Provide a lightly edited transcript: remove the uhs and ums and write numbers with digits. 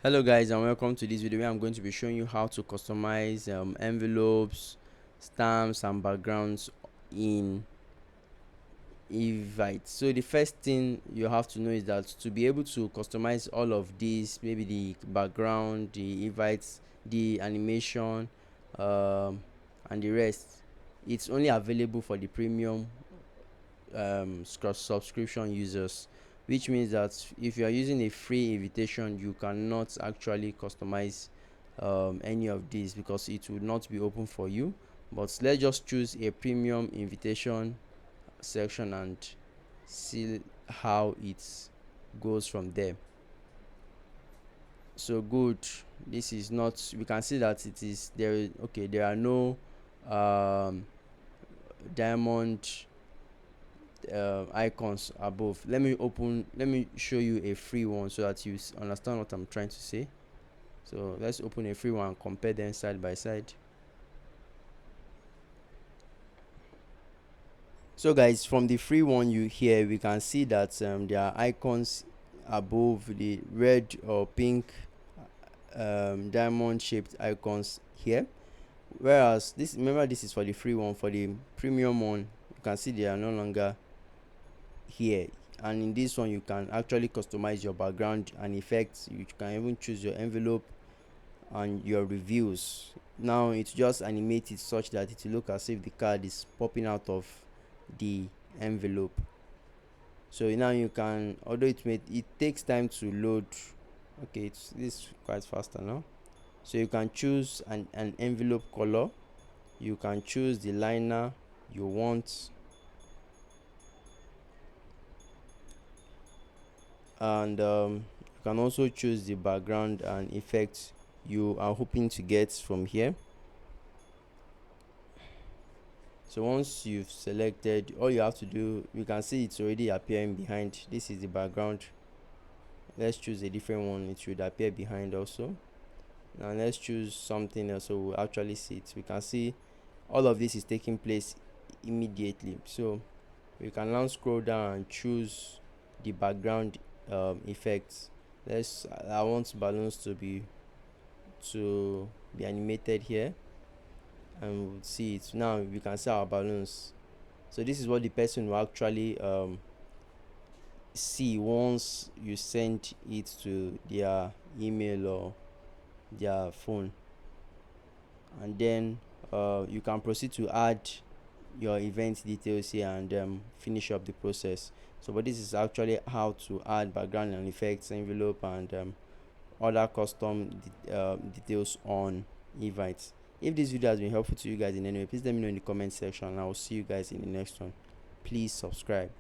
Hello guys, and welcome to this video where I'm going to be showing you how to customize envelopes, stamps and backgrounds in Evite. So the first thing you have to know is that to be able to customize all of these, maybe the background, the Evite, the animation, and the rest, it's only available for the premium subscription users, which means that if you are using a free invitation, you cannot actually customize any of these because it will not be open for you. But let's just choose a premium invitation section and see how it goes from there. So good, this is not, we can see that it is there. Okay, there are no diamond icons above. Let me show you a free one so that you understand what I'm trying to say. So let's open a free one and compare them side by side. So guys, from the free one you here, we can see that there are icons above, the red or pink diamond shaped icons here, whereas this, remember, this is for the free one. For the premium one, you can see they are no longer here, and in this one you can actually customize your background and effects. You can even choose your envelope and your reviews. Now it's just animated such that it will look as if the card is popping out of the envelope. So now you can, although it takes time to load, okay, this quite faster now. So you can choose an envelope color, you can choose the liner you want, and you can also choose the background and effects you are hoping to get from here. So once you've selected, all you have to do, you can see it's already appearing behind. This is the background. Let's choose a different one, it should appear behind also. Now let's choose something else so we'll actually see it. We can see all of this is taking place immediately. So we can now scroll down and choose the background effects. I want balloons to be animated here, and we'll see it now. We can see our balloons. So this is what the person will actually see once you send it to their email or their phone, and then you can proceed to add your event details here and finish up the process. So but this is actually how to add background and effects, envelope, and other custom details on Evite. If this video has been helpful to you guys in any way, please let me know in the comment section, and I will see you guys in the next one. Please subscribe.